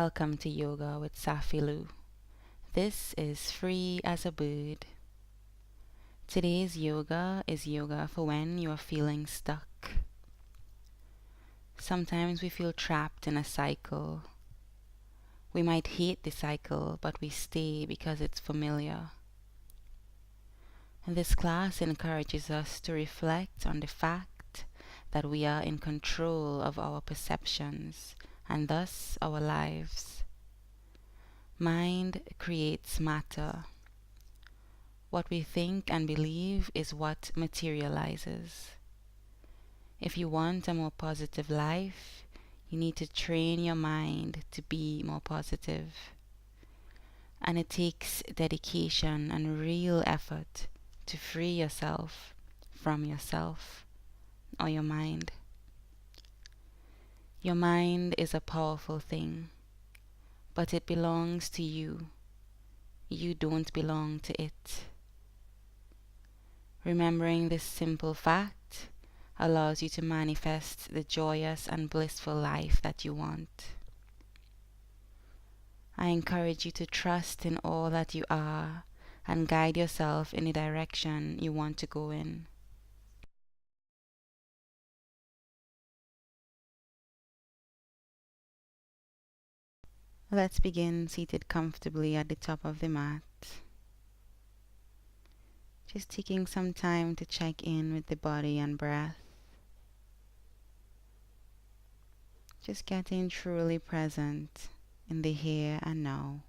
Welcome to Yoga with Safi. This is free as a bird. Today's yoga is yoga for when you are feeling stuck. Sometimes we feel trapped in a cycle. We might hate the cycle, but we stay because it's familiar. And this class encourages us to reflect on the fact that we are in control of our perceptions and thus our lives. Mind creates matter. What we think and believe is what materializes. If you want a more positive life, you need to train your mind to be more positive. And it takes dedication and real effort to free yourself from yourself or your mind. Your mind is a powerful thing, but it belongs to you. You don't belong to it. Remembering this simple fact allows you to manifest the joyous and blissful life that you want. I encourage you to trust in all that you are and guide yourself in the direction you want to go in. Let's begin seated comfortably at the top of the mat. Just taking some time to check in with the body and breath. Just getting truly present in the here and now.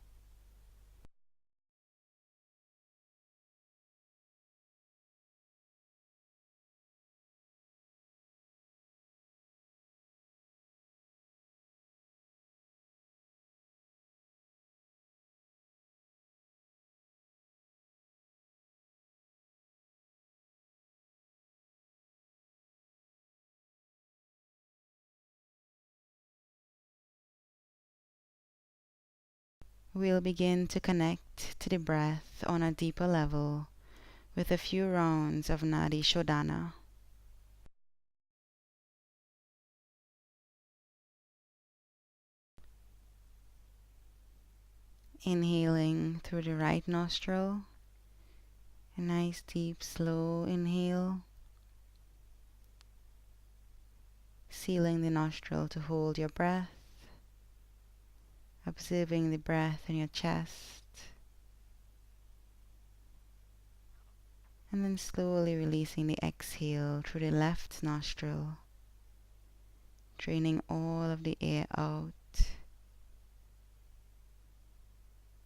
We'll begin to connect to the breath on a deeper level with a few rounds of Nadi Shodhana. Inhaling through the right nostril, a nice deep slow inhale, sealing the nostril to hold your breath, observing the breath in your chest, and then slowly releasing the exhale through the left nostril, draining all of the air out.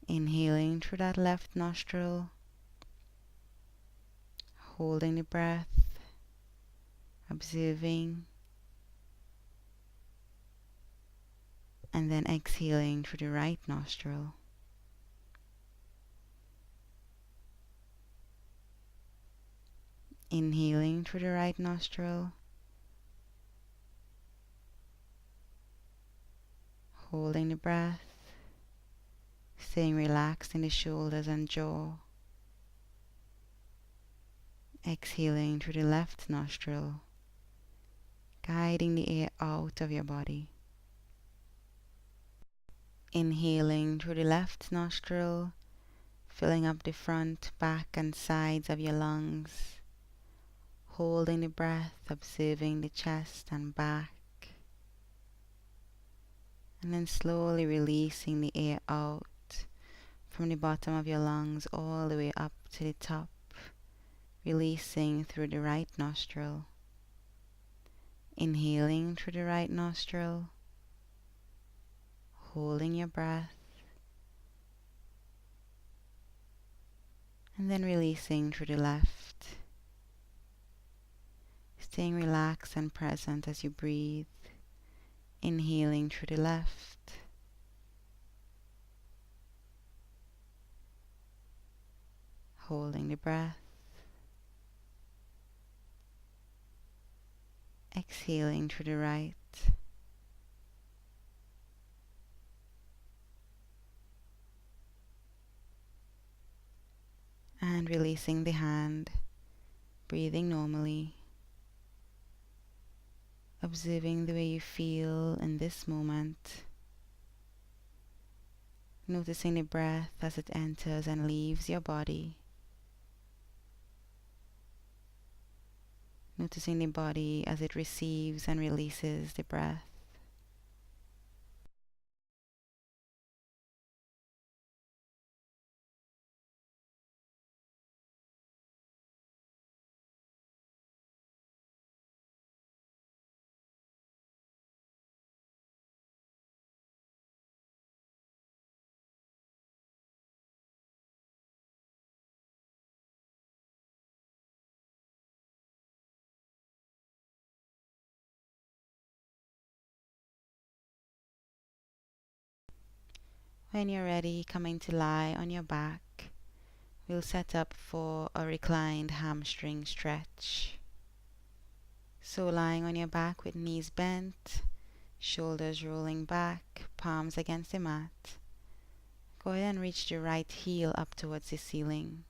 Inhaling through that left nostril, holding the breath, observing, and then exhaling through the right nostril. Inhaling through the right nostril, holding the breath, staying relaxed in the shoulders and jaw. Exhaling through the left nostril, guiding the air out of your body. Inhaling through the left nostril, filling up the front, back, and sides of your lungs. Holding the breath, observing the chest and back. And then slowly releasing the air out from the bottom of your lungs all the way up to the top. Releasing through the right nostril. Inhaling through the right nostril. Holding your breath. And then releasing through the left. Staying relaxed and present as you breathe. Inhaling through the left. Holding the breath. Exhaling through the right. And releasing the hand, breathing normally. Observing the way you feel in this moment. Noticing the breath as it enters and leaves your body. Noticing the body as it receives and releases the breath. When you're ready, coming to lie on your back, we'll set up for a reclined hamstring stretch. So lying on your back with knees bent, shoulders rolling back, palms against the mat. Go ahead and reach the right heel up towards the ceiling.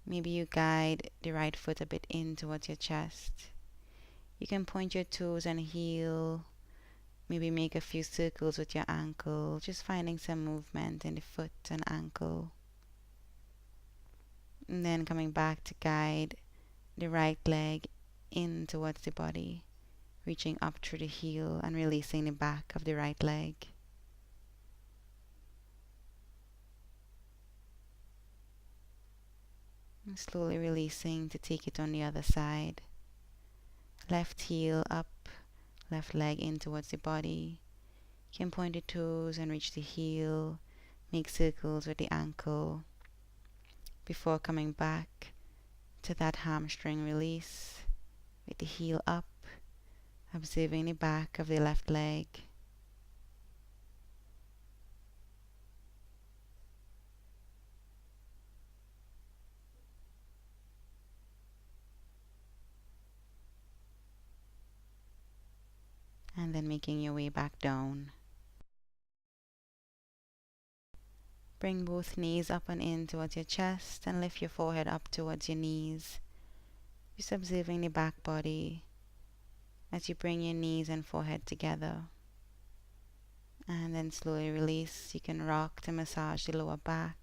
Maybe you guide the right foot a bit in towards your chest. You can point your toes and heel. Maybe make a few circles with your ankle, just finding some movement in the foot and ankle. And then coming back to guide the right leg in towards the body, reaching up through the heel and releasing the back of the right leg. And slowly releasing to take it on the other side. Left heel up, left leg in towards the body. You can point the toes and reach the heel, make circles with the ankle before coming back to that hamstring release with the heel up, observing the back of the left leg. And then making your way back down. Bring both knees up and in towards your chest and lift your forehead up towards your knees. Just observing the back body as you bring your knees and forehead together. And then slowly release. You can rock to massage the lower back.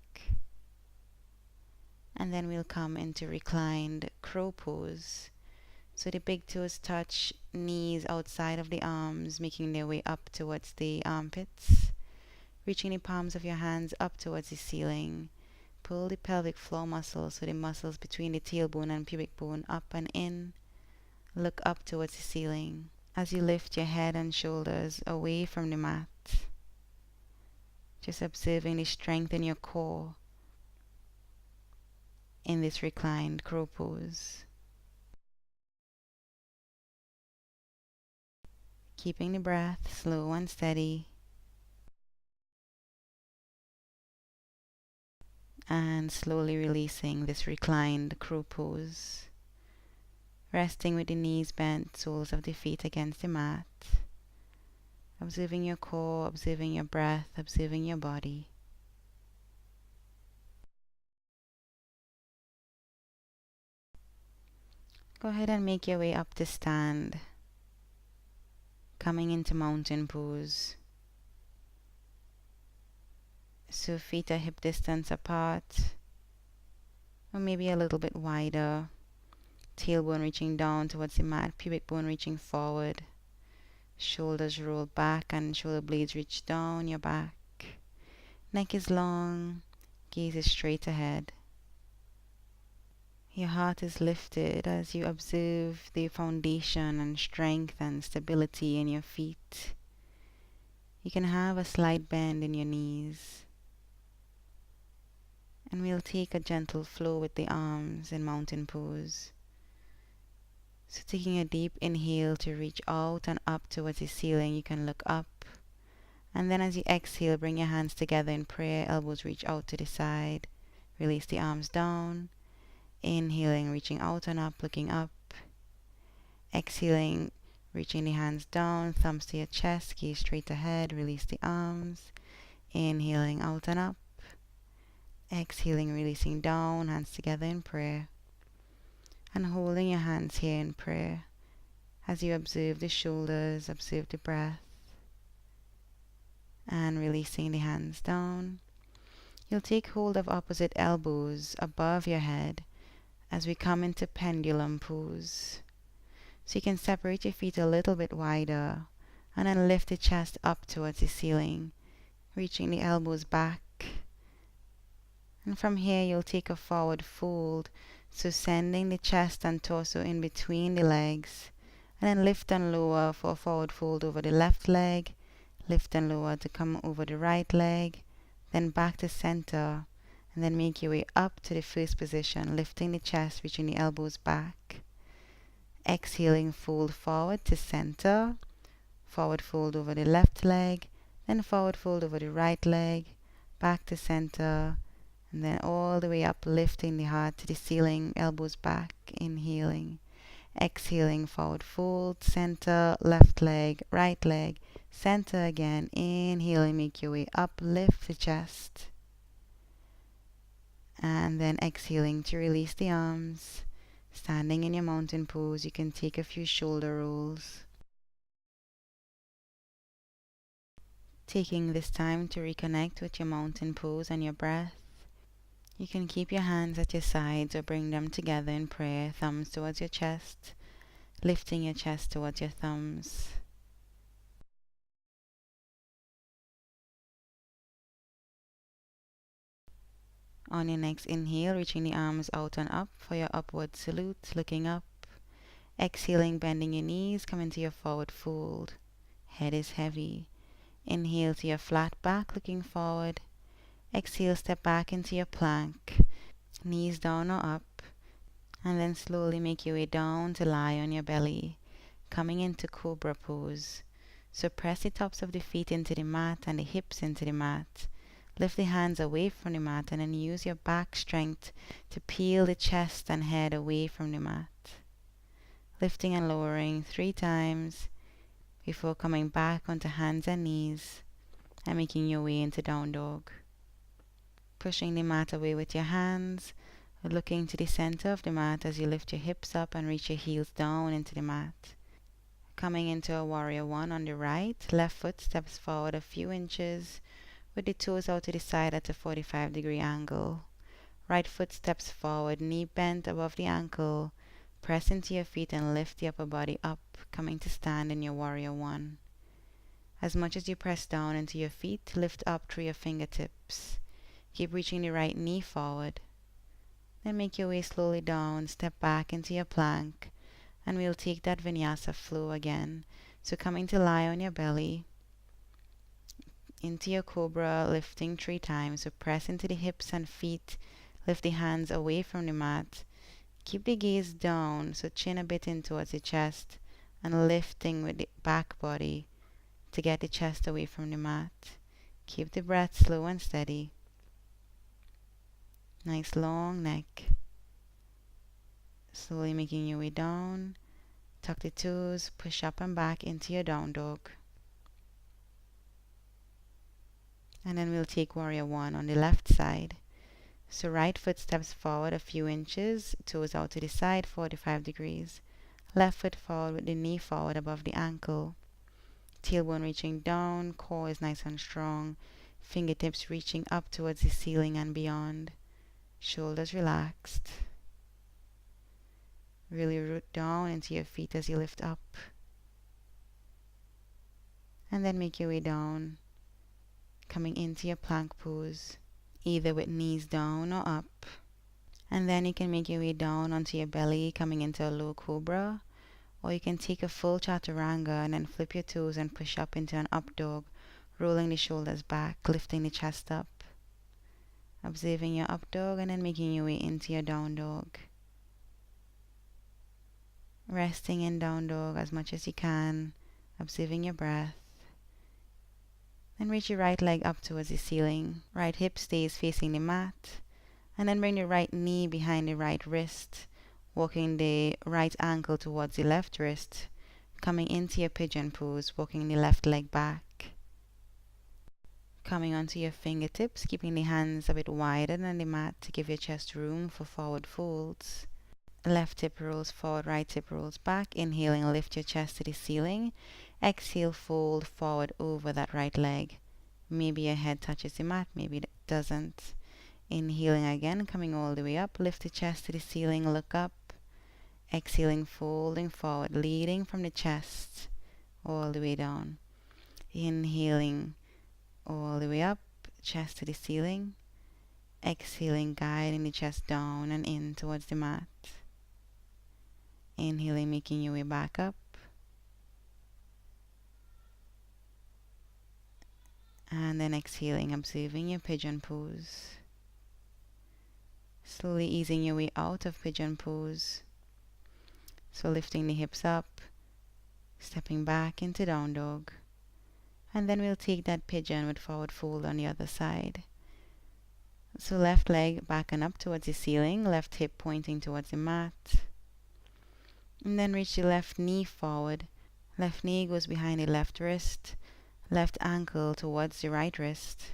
And then we'll come into reclined crow pose. So the big toes touch, knees outside of the arms, making their way up towards the armpits. Reaching the palms of your hands up towards the ceiling. Pull the pelvic floor muscles, so the muscles between the tailbone and pubic bone up and in. Look up towards the ceiling as you lift your head and shoulders away from the mat. Just observing the strength in your core in this reclined crow pose. Keeping the breath slow and steady. And slowly releasing this reclined crow pose. Resting with the knees bent, soles of the feet against the mat. Observing your core, observing your breath, observing your body. Go ahead and make your way up to stand. Coming into mountain pose. So feet are hip distance apart, or maybe a little bit wider. Tailbone reaching down towards the mat, pubic bone reaching forward. Shoulders roll back and shoulder blades reach down your back. Neck is long, gaze is straight ahead. Your heart is lifted as you observe the foundation and strength and stability in your feet. You can have a slight bend in your knees. And we'll take a gentle flow with the arms in mountain pose. So taking a deep inhale to reach out and up towards the ceiling, you can look up. And then as you exhale, bring your hands together in prayer, elbows reach out to the side. Release the arms down. Inhaling, reaching out and up, looking up. Exhaling, reaching the hands down, thumbs to your chest, gaze straight ahead, release the arms. Inhaling out and up. Exhaling, releasing down, hands together in prayer. And holding your hands here in prayer as you observe the shoulders, observe the breath. and releasing the hands down. You'll take hold of opposite elbows above your head as we come into pendulum pose. So you can separate your feet a little bit wider and then lift the chest up towards the ceiling, reaching the elbows back. And from here you'll take a forward fold, so sending the chest and torso in between the legs, and then lift and lower for a forward fold over the left leg, lift and lower to come over the right leg, then back to center, and then make your way up to the first position, lifting the chest, reaching the elbows back. Exhaling, fold forward to center, forward fold over the left leg, then forward fold over the right leg, back to center, and then all the way up, lifting the heart to the ceiling, elbows back, inhaling. Exhaling, forward fold, center, left leg, right leg, center again. Inhaling, make your way up, lift the chest. And then exhaling to release the arms. Standing in your mountain pose, you can take a few shoulder rolls. Taking this time to reconnect with your mountain pose and your breath. You can keep your hands at your sides or bring them together in prayer, thumbs towards your chest, lifting your chest towards your thumbs. On your next inhale, reaching the arms out and up for your upward salute, looking up. Exhaling, bending your knees, come into your forward fold. Head is heavy. Inhale to your flat back, looking forward. Exhale, step back into your plank, knees down or up, and then slowly make your way down to lie on your belly, coming into cobra pose. So press the tops of the feet into the mat and the hips into the mat. Lift the hands away from the mat and then use your back strength to peel the chest and head away from the mat. Lifting and lowering 3 times before coming back onto hands and knees and making your way into down dog. Pushing the mat away with your hands, looking to the center of the mat as you lift your hips up and reach your heels down into the mat. Coming into a warrior 1 on the right, left foot steps forward a few inches with the toes out to the side at a 45-degree angle. Right foot steps forward, knee bent above the ankle. Press into your feet and lift the upper body up, coming to stand in your warrior 1. As much as you press down into your feet, lift up through your fingertips. Keep reaching the right knee forward. Then make your way slowly down, step back into your plank, and we'll take that Vinyasa Flow again. So coming to lie on your belly, into your cobra, lifting 3 times. So press into the hips and feet, lift the hands away from the mat. Keep the gaze down, so chin a bit in towards the chest, and lifting with the back body to get the chest away from the mat. Keep the breath slow and steady. Nice long neck. Slowly making your way down. Tuck the toes, push up and back into your down dog. And then we'll take warrior 1 on the left side. So right foot steps forward a few inches, toes out to the side, 45 degrees. Left foot forward with the knee forward above the ankle. Tailbone reaching down, core is nice and strong. Fingertips reaching up towards the ceiling and beyond. Shoulders relaxed. Really root down into your feet as you lift up. And then make your way down, coming into your plank pose, either with knees down or up. And then you can make your way down onto your belly, coming into a low cobra. Or you can take a full chaturanga and then flip your toes and push up into an up dog, rolling the shoulders back, lifting the chest up. Observing your up dog and then making your way into your down dog. Resting in down dog as much as you can, observing your breath. Then reach your right leg up towards the ceiling. Right hip stays facing the mat. And then bring the right knee behind the right wrist, walking the right ankle towards the left wrist, coming into your pigeon pose, walking the left leg back. Coming onto your fingertips, keeping the hands a bit wider than the mat to give your chest room for forward folds. Left hip rolls forward, right hip rolls back. Inhaling, lift your chest to the ceiling. Exhale, fold forward over that right leg. Maybe your head touches the mat, maybe it doesn't. Inhaling again, coming all the way up. Lift the chest to the ceiling, look up. Exhaling, folding forward, leading from the chest all the way down. Inhaling all the way up, chest to the ceiling. Exhaling, guiding the chest down and in towards the mat. Inhaling, making your way back up. And then exhaling, observing your pigeon pose. Slowly easing your way out of pigeon pose. So lifting the hips up, stepping back into down dog. And then we'll take that pigeon with forward fold on the other side. So left leg back and up towards the ceiling, left hip pointing towards the mat. And then reach the left knee forward. Left knee goes behind the left wrist, left ankle towards the right wrist.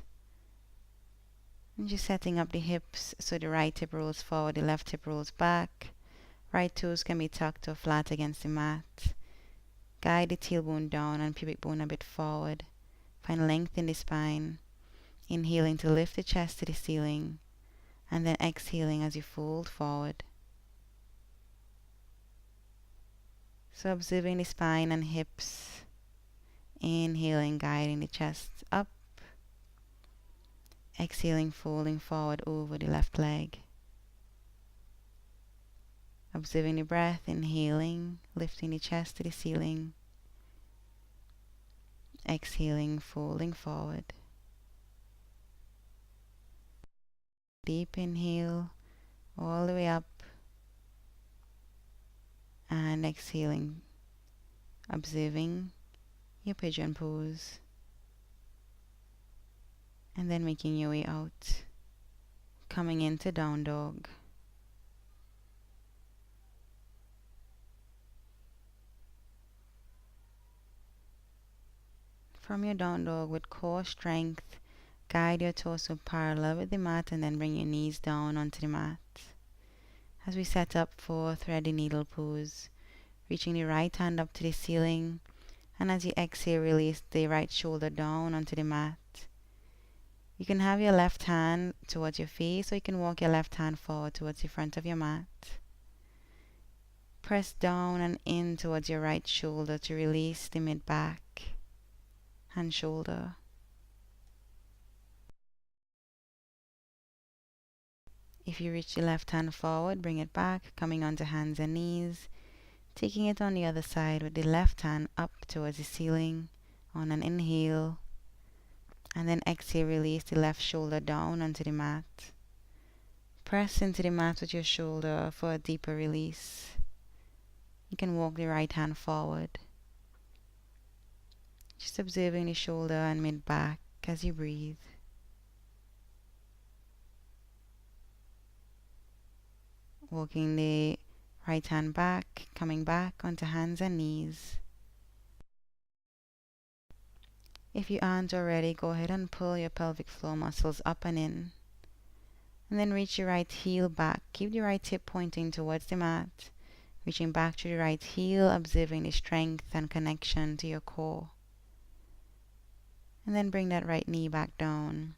And just setting up the hips so the right hip rolls forward, the left hip rolls back. Right toes can be tucked or flat against the mat. Guide the tailbone down and pubic bone a bit forward. Find length in the spine. Inhaling to lift the chest to the ceiling. And then exhaling as you fold forward. So observing the spine and hips. Inhaling, guiding the chest up. Exhaling, folding forward over the left leg. Observing the breath, inhaling, lifting the chest to the ceiling. Exhaling, folding forward. Deep inhale, all the way up. And exhaling, observing your pigeon pose. And then making your way out. Coming into down dog. From your down dog with core strength, guide your torso parallel with the mat and then bring your knees down onto the mat. As we set up for thread the needle pose, reaching the right hand up to the ceiling, and as you exhale, release the right shoulder down onto the mat. You can have your left hand towards your face, or you can walk your left hand forward towards the front of your mat. Press down and in towards your right shoulder to release the mid-back and shoulder. If you reach the left hand forward, bring it back, coming onto hands and knees, taking it on the other side with the left hand up towards the ceiling on an inhale, and then exhale, release the left shoulder down onto the mat. Press into the mat with your shoulder for a deeper release. You can walk the right hand forward. Just observing the shoulder and mid-back as you breathe. Walking the right hand back, coming back onto hands and knees. If you aren't already, go ahead and pull your pelvic floor muscles up and in. And then reach your right heel back. Keep the right hip pointing towards the mat. Reaching back to the right heel, observing the strength and connection to your core. And then bring that right knee back down.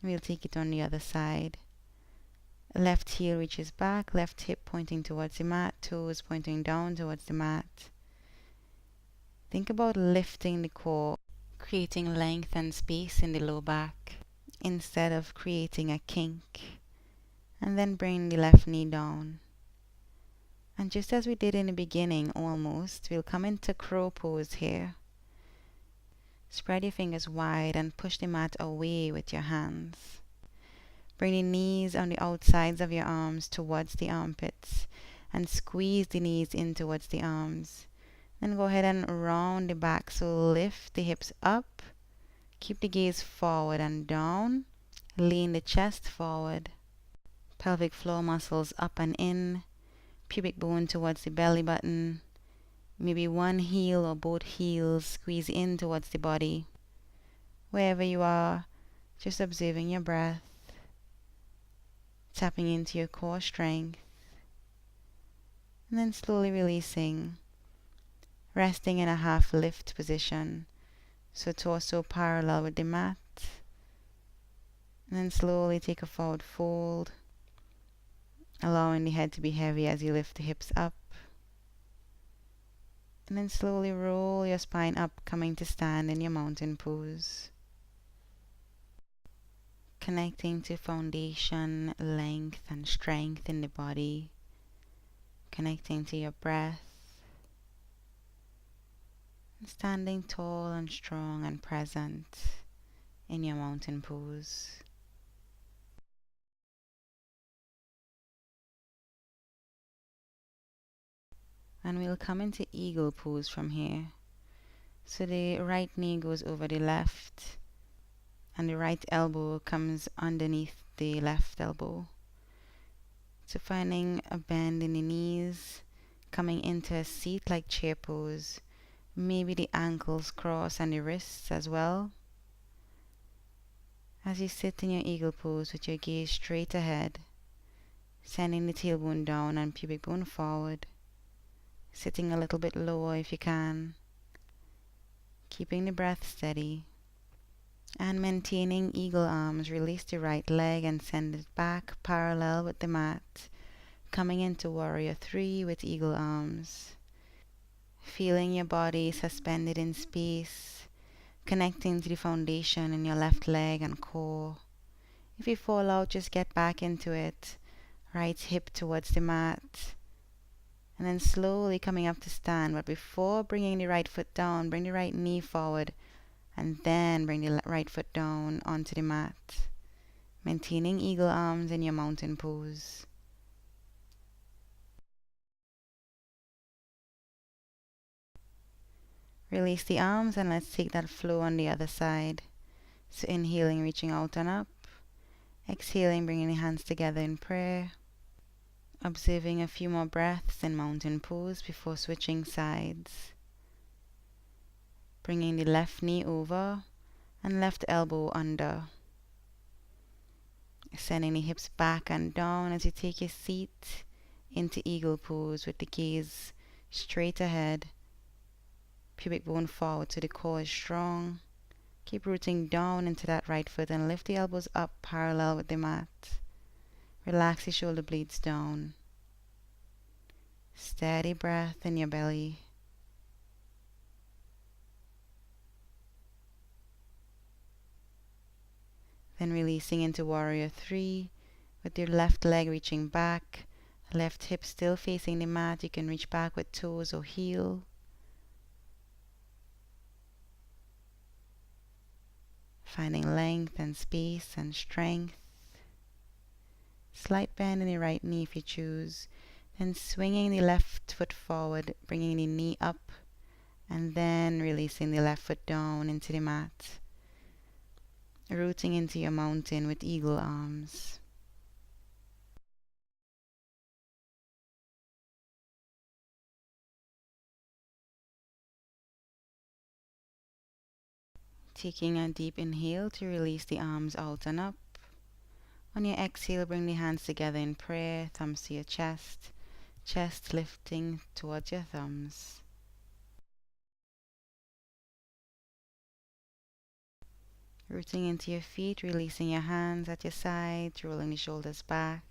We'll take it on the other side. Left heel reaches back, left hip pointing towards the mat, toes pointing down towards the mat. Think about lifting the core, creating length and space in the low back, instead of creating a kink. And then bring the left knee down. And just as we did in the beginning, almost, we'll come into crow pose here. Spread your fingers wide and push the mat away with your hands. Bring the knees on the outsides of your arms towards the armpits and squeeze the knees in towards the arms. Then go ahead and round the back, so lift the hips up, keep the gaze forward and down, lean the chest forward, pelvic floor muscles up and in, pubic bone towards the belly button. Maybe one heel or both heels squeeze in towards the body. Wherever you are, just observing your breath, tapping into your core strength, and then slowly releasing, resting in a half lift position, so torso parallel with the mat, And then slowly take a forward fold, allowing the head to be heavy as you lift the hips up. And then slowly roll your spine up, coming to stand in your mountain pose. Connecting to foundation, length and strength in the body. Connecting to your breath. And standing tall and strong and present in your mountain pose. And we'll come into eagle pose from here. So the right knee goes over the left and the right elbow comes underneath the left elbow. So finding a bend in the knees, coming into a seat-like chair pose. Maybe the ankles cross and the wrists as well. As you sit in your eagle pose with your gaze straight ahead, sending the tailbone down and pubic bone forward. Sitting a little bit lower if you can. Keeping the breath steady. And maintaining eagle arms, release the right leg and send it back parallel with the mat. Coming into warrior 3 with eagle arms. Feeling your body suspended in space. Connecting to the foundation in your left leg and core. If you fall out, just get back into it. Right hip towards the mat. And then slowly coming up to stand. But before bringing the right foot down, bring the right knee forward. And then bring the right foot down onto the mat. Maintaining eagle arms in your mountain pose. Release the arms and let's take that flow on the other side. So inhaling, reaching out and up. Exhaling, bringing the hands together in prayer. Observing a few more breaths in mountain pose before switching sides. Bringing the left knee over and left elbow under. Sending the hips back and down as you take your seat into eagle pose with the gaze straight ahead. Pubic bone forward so the core is strong. Keep rooting down into that right foot and lift the elbows up parallel with the mat. Relax the shoulder blades down. Steady breath in your belly. Then releasing into warrior 3 with your left leg reaching back, left hip still facing the mat. You can reach back with toes or heel. Finding length and space and strength. Slight bend in the right knee if you choose. Then swinging the left foot forward, bringing the knee up, and then releasing the left foot down into the mat. Rooting into your mountain with eagle arms. Taking a deep inhale to release the arms out and up. On your exhale, bring the hands together in prayer, thumbs to your chest, chest lifting towards your thumbs. Rooting into your feet, releasing your hands at your sides, rolling the shoulders back.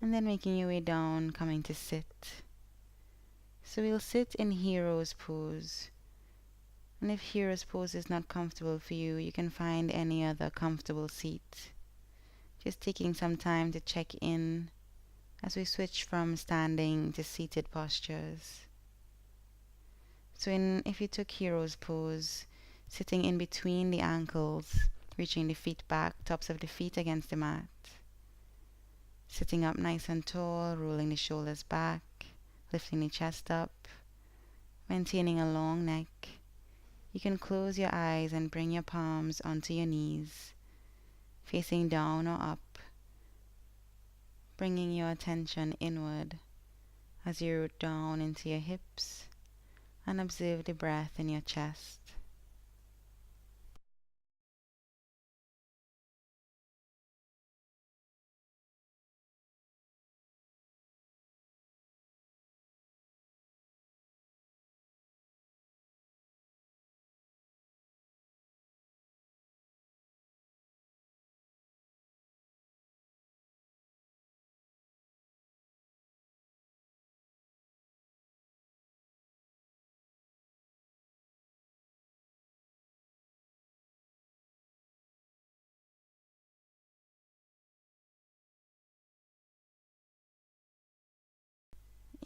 And then making your way down, coming to sit. So we'll sit in hero's pose. And if hero's pose is not comfortable for you, you can find any other comfortable seat. Just taking some time to check in as we switch from standing to seated postures. So if you took hero's pose, sitting in between the ankles, reaching the feet back, tops of the feet against the mat. Sitting up nice and tall, rolling the shoulders back, lifting the chest up, maintaining a long neck. You can close your eyes and bring your palms onto your knees, facing down or up, bringing your attention inward as you root down into your hips and observe the breath in your chest.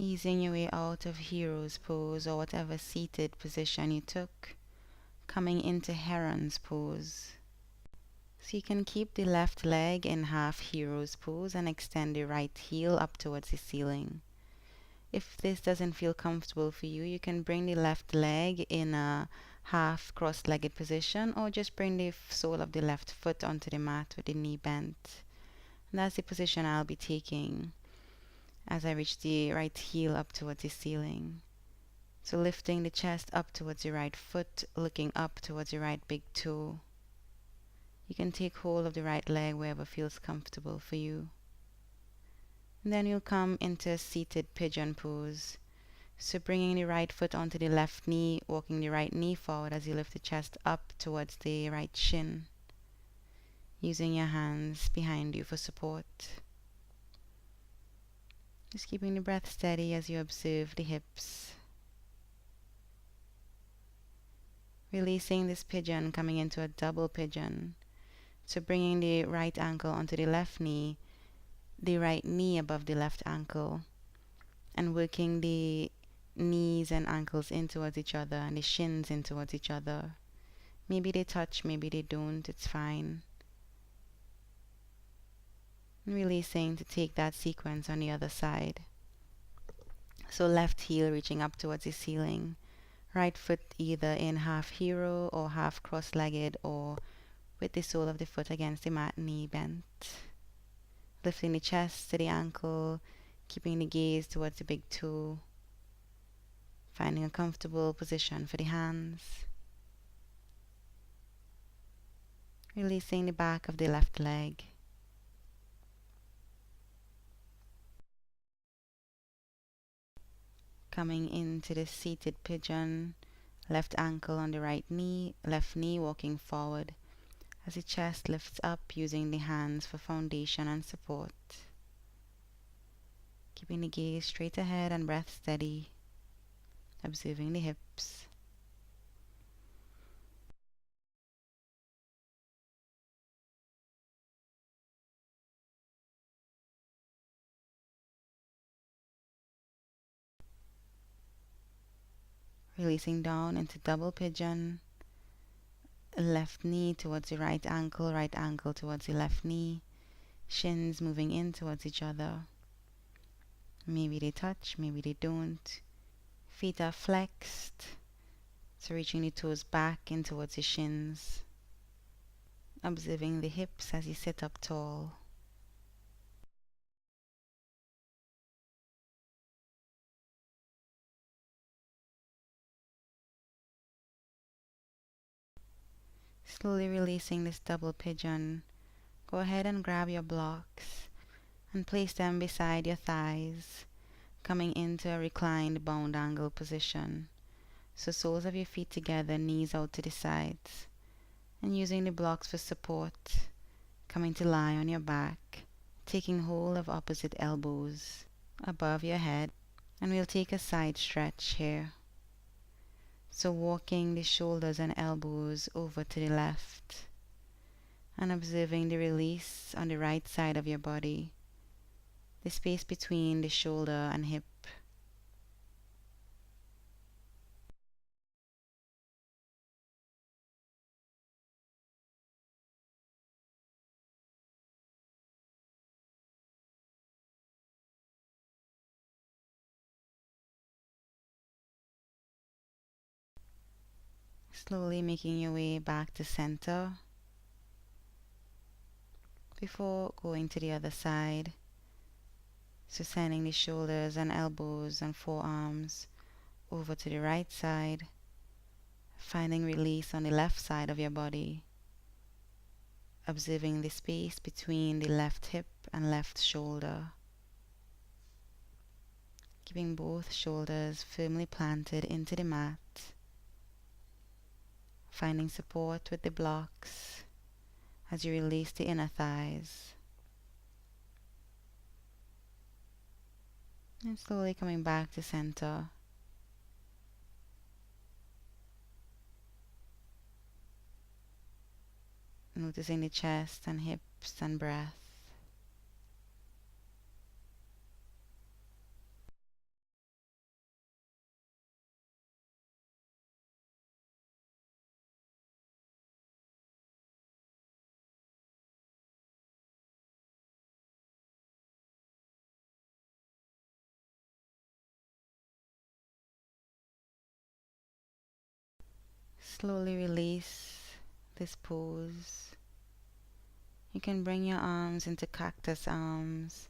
Easing your way out of hero's pose or whatever seated position you took, coming into heron's pose. So you can keep the left leg in half hero's pose and extend the right heel up towards the ceiling. If this doesn't feel comfortable for you, you can bring the left leg in a half cross-legged position, or just bring the sole of the left foot onto the mat with the knee bent. And that's the position I'll be taking as I reach the right heel up towards the ceiling. So lifting the chest up towards the right foot, looking up towards the right big toe. You can take hold of the right leg wherever feels comfortable for you. And then you'll come into a seated pigeon pose. So bringing the right foot onto the left knee, walking the right knee forward as you lift the chest up towards the right shin. Using your hands behind you for support. Just keeping the breath steady as you observe the hips. Releasing this pigeon, coming into a double pigeon. So bringing the right ankle onto the left knee, the right knee above the left ankle, and working the knees and ankles in towards each other and the shins in towards each other. Maybe they touch, maybe they don't, it's fine. And releasing to take that sequence on the other side. So left heel reaching up towards the ceiling, right foot either in half hero or half cross-legged or with the sole of the foot against the mat, knee bent. Lifting the chest to the ankle, keeping the gaze towards the big toe. Finding a comfortable position for the hands. Releasing the back of the left leg. Coming into the seated pigeon, left ankle on the right knee, left knee walking forward as the chest lifts up using the hands for foundation and support. Keeping the gaze straight ahead and breath steady, observing the hips. Releasing down into double pigeon, left knee towards the right ankle towards the left knee, shins moving in towards each other. Maybe they touch, maybe they don't. Feet are flexed, so reaching the toes back in towards the shins. Observing the hips as you sit up tall. Slowly releasing this double pigeon, go ahead and grab your blocks and place them beside your thighs, coming into a reclined bound angle position. So soles of your feet together, knees out to the sides, and using the blocks for support, coming to lie on your back, taking hold of opposite elbows above your head, and we'll take a side stretch here. So walking the shoulders and elbows over to the left and observing the release on the right side of your body, the space between the shoulder and hip. Slowly making your way back to center before going to the other side. So sending the shoulders and elbows and forearms over to the right side, finding release on the left side of your body, observing the space between the left hip and left shoulder, keeping both shoulders firmly planted into the mat, finding support with the blocks as you release the inner thighs, and slowly coming back to center. Noticing the chest and hips and breath. Slowly release this pose. You can bring your arms into cactus arms,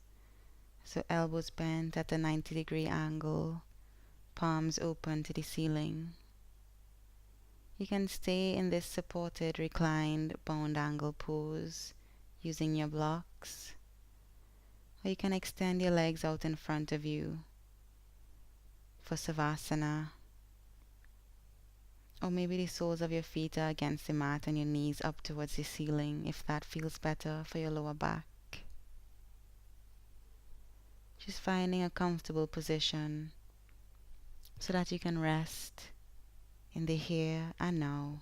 so elbows bent at a 90-degree angle, palms open to the ceiling. You can stay in this supported, reclined, bound angle pose using your blocks, or you can extend your legs out in front of you for Savasana, or maybe the soles of your feet are against the mat and your knees up towards the ceiling if that feels better for your lower back. Just finding a comfortable position so that you can rest in the here and now.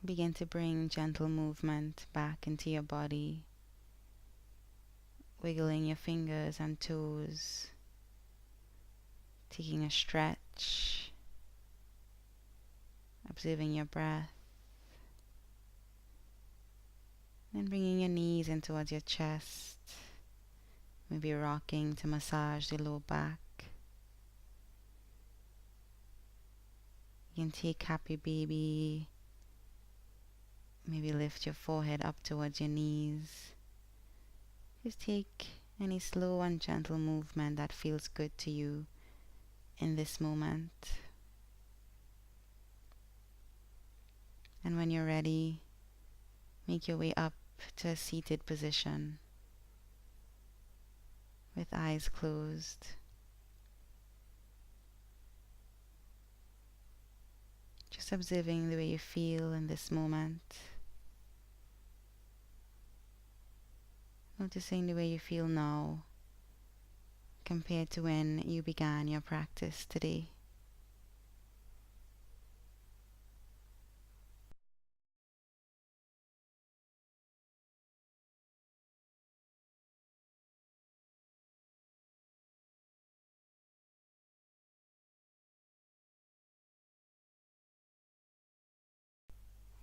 Begin to bring gentle movement back into your body, wiggling your fingers and toes, taking a stretch, observing your breath, then bringing your knees in towards your chest, maybe rocking to massage the low back. You can take happy baby, maybe lift your forehead up towards your knees. Just take any slow and gentle movement that feels good to you in this moment. And when you're ready, make your way up to a seated position with eyes closed. Just observing the way you feel in this moment. Noticing the way you feel now compared to when you began your practice today.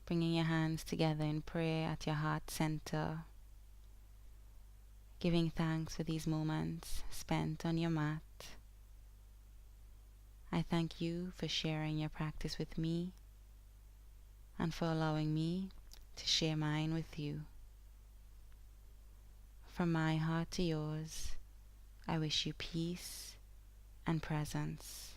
bringing your hands together in prayer at your heart center, giving thanks for these moments spent on your mat. I thank you for sharing your practice with me and for allowing me to share mine with you. From my heart to yours, I wish you peace and presence.